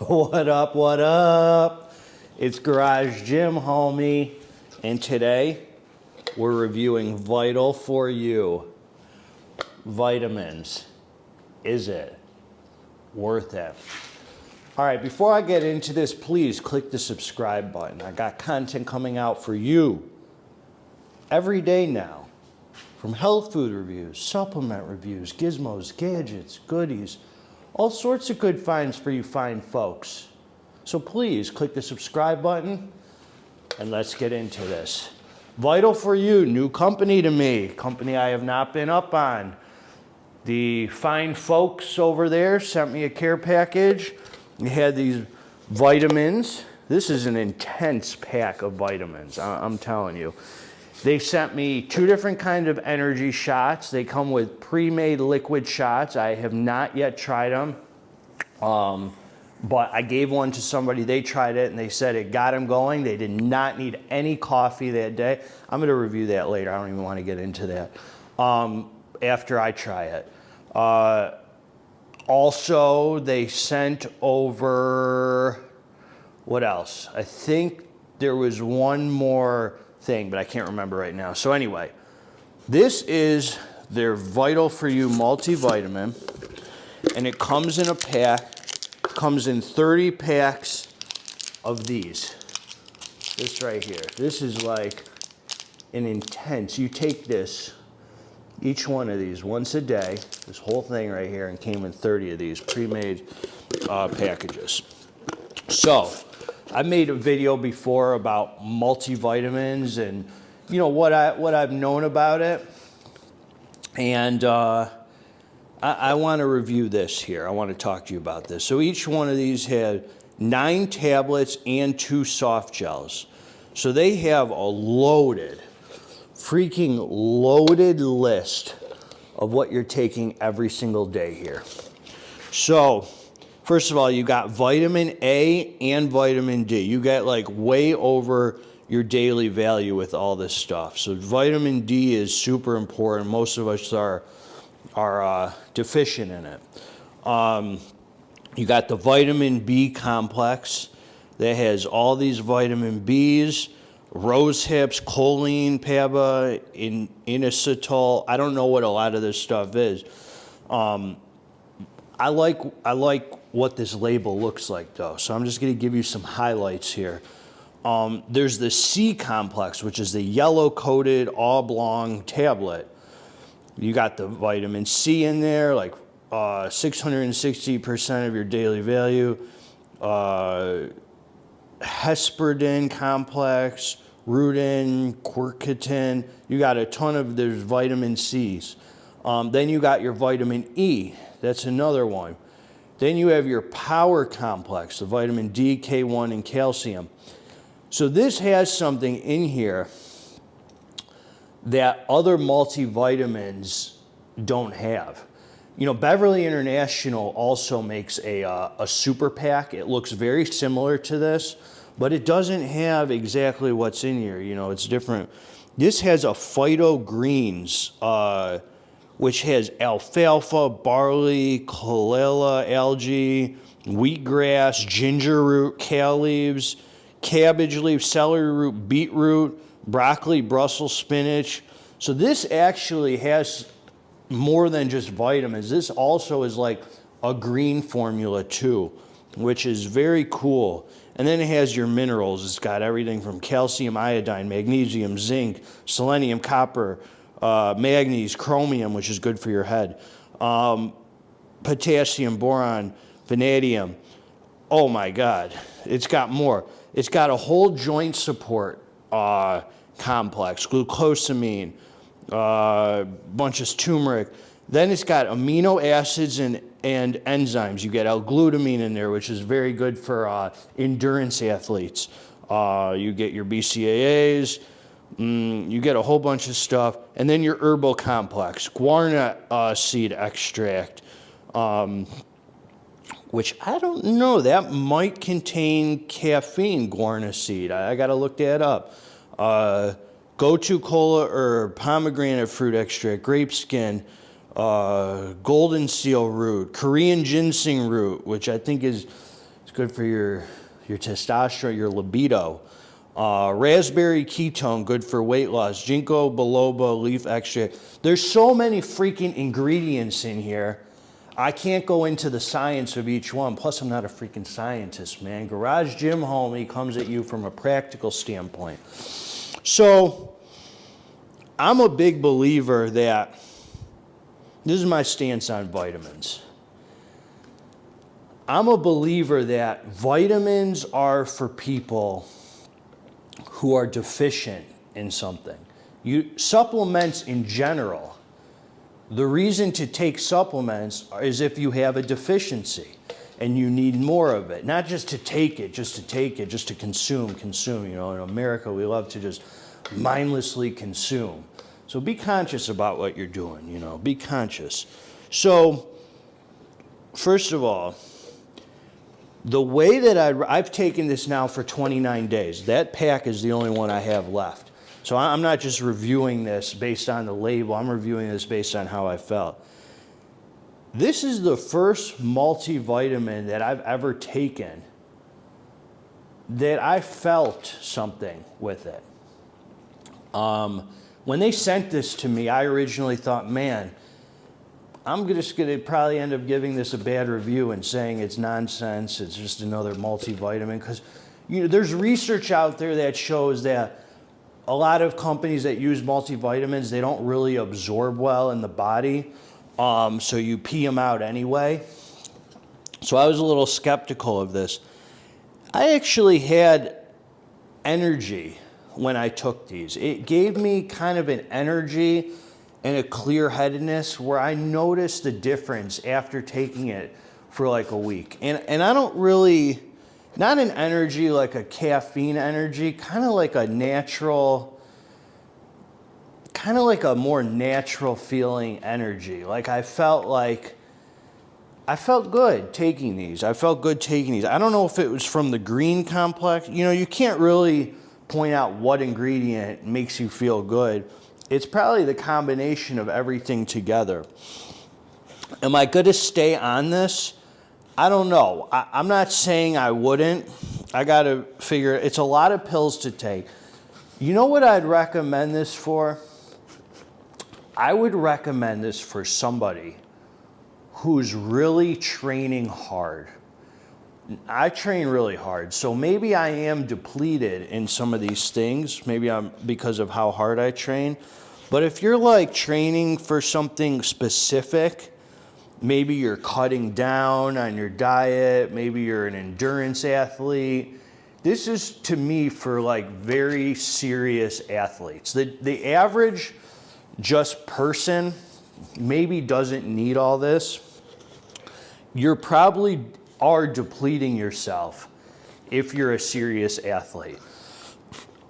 What up, what up? It's Garage Gym, homie. And today, we're reviewing Vital for You. Vitamins. Is it worth it? All right, before I get into this, please click the subscribe button. I got content coming out for you every day now. From health food reviews, supplement reviews, gizmos, gadgets, goodies, all sorts of good finds for you fine folks. So please click the subscribe button and let's get into this. Vital for You, new company to me, company I have not been up on. The fine folks over there sent me a care package. We had these vitamins. This is an intense pack of vitamins, I'm telling you. They sent me 2 different kinds of energy shots. They come with pre-made liquid shots. I have not yet tried them, but I gave one to somebody. They tried it, and they said it got them going. They did not need any coffee that day. I'm going to review that later. I don't even want to get into that after I try it. Also, they sent over, what else? I think there was one more thing, but I can't remember right now. So anyway, this is their Vital for You multivitamin, and it comes in a pack. Comes in 30 packs of these. This right here. This is like an intense. You take this, each one of these once a day. This whole thing right here, and came in 30 of these pre-made packages. So I made a video before about multivitamins and what I've known about it, and I want to review this here. I want to talk to you about this. So each one of these had 9 tablets and 2 soft gels. So they have a freaking loaded list of what you're taking every single day here. So first of all, you got vitamin A and vitamin D. You get like way over your daily value with all this stuff. So vitamin D is super important. Most of us are deficient in it. You got the vitamin B complex that has all these vitamin Bs, rose hips, choline, PABA, inositol. I don't know what a lot of this stuff is. I like what this label looks like though, so I'm just going to give you some highlights here. There's the C complex, which is the yellow coated oblong tablet. You got the vitamin C in there, like 660% of your daily value. Hesperidin complex, rutin, quercetin. You got a ton of, there's vitamin C's. Then you got your vitamin E. That's another one. Then you have your power complex, the vitamin D, K1, and calcium. So this has something in here that other multivitamins don't have. Beverly International also makes a super pack. It looks very similar to this, but it doesn't have exactly what's in here. It's different. This has a Phyto Greens, which has alfalfa, barley, chlorella, algae, wheatgrass, ginger root, kale leaves, cabbage leaf, celery root, beetroot, broccoli, Brussels spinach. So this actually has more than just vitamins. This also is like a green formula too, which is very cool. And then it has your minerals. It's got everything from calcium, iodine, magnesium, zinc, selenium, copper, manganese, chromium, which is good for your head, potassium, boron, vanadium. Oh my God, it's got more. It's got a whole joint support complex, glucosamine, bunch of turmeric. Then it's got amino acids and enzymes. You get L-glutamine in there, which is very good for endurance athletes. You get your BCAAs. You get a whole bunch of stuff. And then your herbal complex, guarana seed extract, which I don't know. That might contain caffeine, guarana seed. I got to look that up. Gotu kola herb, pomegranate fruit extract, grape skin, golden seal root, Korean ginseng root, which I think is good for your testosterone, your libido. Raspberry ketone, good for weight loss. Ginkgo biloba leaf extract. There's so many freaking ingredients in here. I can't go into the science of each one. Plus, I'm not a freaking scientist, man. Garage Gym Homie comes at you from a practical standpoint. So, I'm a big believer that, this is my stance on vitamins. I'm a believer that vitamins are for people who are deficient in something. Supplements in general, the reason to take supplements is if you have a deficiency and you need more of it. Not just to take it, just to consume. You know, in America, we love to just mindlessly consume. So be conscious about what you're doing, you know, be conscious. So, first of all, the way that I've taken this now for 29 days. That pack is the only one I have left. So I'm not just reviewing this based on the label. I'm reviewing this based on how I felt. This is the first multivitamin that I've ever taken that I felt something with it. When they sent this to me, I originally thought, man, I'm just going to probably end up giving this a bad review and saying it's nonsense, it's just another multivitamin. Because you know, there's research out there that shows that a lot of companies that use multivitamins, they don't really absorb well in the body. So you pee them out anyway. So I was a little skeptical of this. I actually had energy when I took these. It gave me kind of an energy and a clear-headedness where I noticed the difference after taking it for like a week. And I don't really, not an energy like a caffeine energy, kind of like a natural, kind of like a more natural feeling energy. Like I felt good taking these. I don't know if it was from the green complex. You know, you can't really point out what ingredient makes you feel good. It's probably the combination of everything together. Am I going to stay on this? I don't know. I'm not saying I wouldn't. I got to figure, it's a lot of pills to take. You know what I'd recommend this for? I would recommend this for somebody who's really training hard. I train really hard, so maybe I am depleted in some of these things. Maybe I'm because of how hard I train. But if you're like training for something specific, maybe you're cutting down on your diet, maybe you're an endurance athlete. This is to me for like very serious athletes. The average just person maybe doesn't need all this. You're probably are depleting yourself if you're a serious athlete.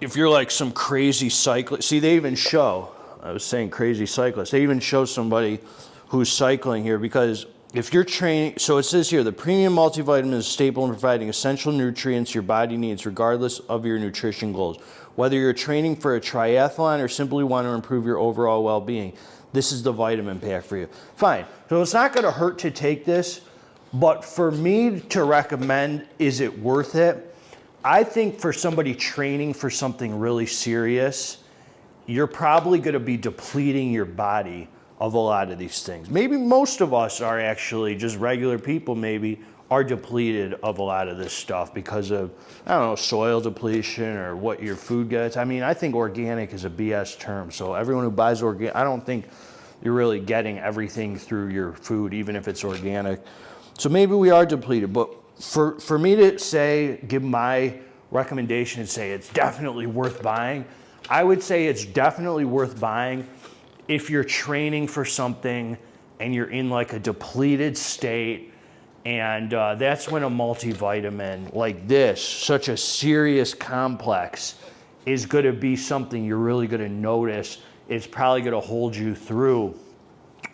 If you're like some crazy cyclist, see they even show, I was saying crazy cyclist, they even show somebody who's cycling here because if you're training, so it says here, the premium multivitamin is a staple in providing essential nutrients your body needs regardless of your nutrition goals. Whether you're training for a triathlon or simply want to improve your overall well-being, this is the vitamin pack for you. Fine, so it's not gonna hurt to take this, but for me to recommend, is it worth it? I think for somebody training for something really serious, you're probably gonna be depleting your body of a lot of these things. Maybe most of us are actually just regular people, maybe are depleted of a lot of this stuff because of, I don't know, soil depletion or what your food gets. I mean, I think organic is a BS term. So everyone who buys organic, I don't think you're really getting everything through your food, even if it's organic. So maybe we are depleted, but for me to say, give my recommendation and say it's definitely worth buying, I would say it's definitely worth buying if you're training for something and you're in like a depleted state, and that's when a multivitamin like this, such a serious complex, is gonna be something you're really gonna notice. It's probably gonna hold you through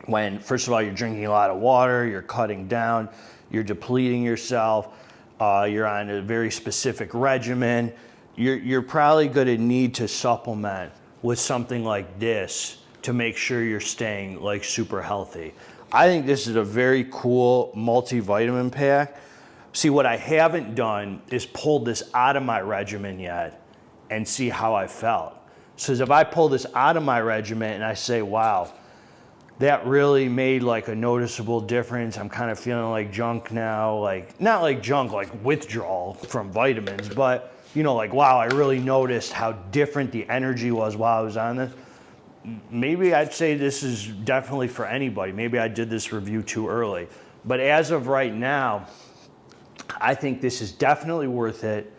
when, first of all, you're drinking a lot of water, you're cutting down, you're depleting yourself, you're on a very specific regimen. You're probably gonna need to supplement with something like this to make sure you're staying like super healthy. I think this is a very cool multivitamin pack. See, what I haven't done is pulled this out of my regimen yet and see how I felt. So if I pull this out of my regimen and I say, wow, that really made like a noticeable difference. I'm kind of feeling like junk now, like not like junk, like withdrawal from vitamins, but you know, like, wow, I really noticed how different the energy was while I was on this. Maybe I'd say this is definitely for anybody. Maybe I did this review too early. But as of right now, I think this is definitely worth it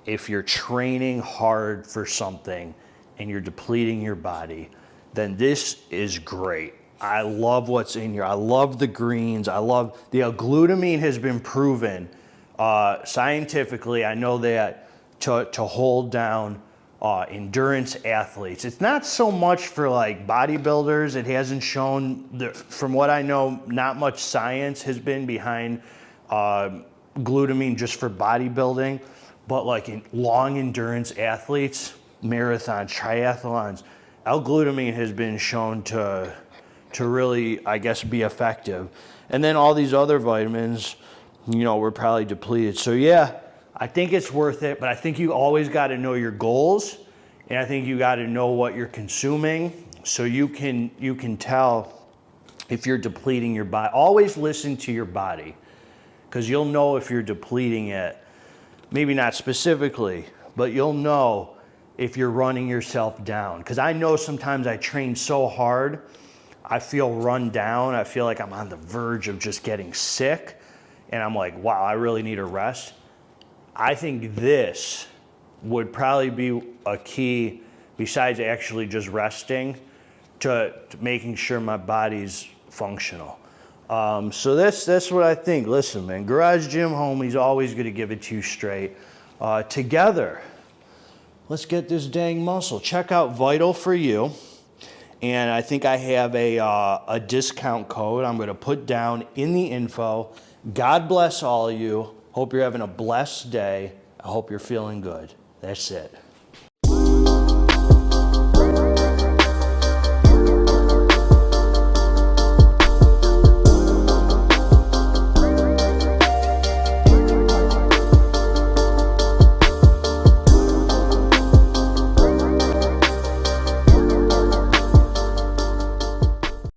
if you're training hard for something and you're depleting your body. Then this is great. I love what's in here. I love the greens. I love the L-glutamine has been proven scientifically. I know that to hold down endurance athletes. It's not so much for like bodybuilders. It hasn't shown, from what I know, not much science has been behind glutamine just for bodybuilding, but like in long endurance athletes, marathons, triathlons, L-glutamine has been shown to really, I guess, be effective. And then all these other vitamins, you know, were probably depleted. So yeah, I think it's worth it, but I think you always got to know your goals, and I think you got to know what you're consuming so you can tell if you're depleting your body. Always listen to your body, because you'll know if you're depleting it. Maybe not specifically, but you'll know if you're running yourself down. Because I know sometimes I train so hard, I feel run down. I feel like I'm on the verge of just getting sick, and I'm like, wow, I really need a rest. I think this would probably be a key, besides actually just resting, to making sure my body's functional. So that's what I think. Listen, man, Garage Gym Homie's always going to give it to you straight. Together, let's get this dang muscle. Check out Vital for You. And I think I have a discount code I'm going to put down in the info. God bless all of you. Hope you're having a blessed day. I hope you're feeling good. That's it.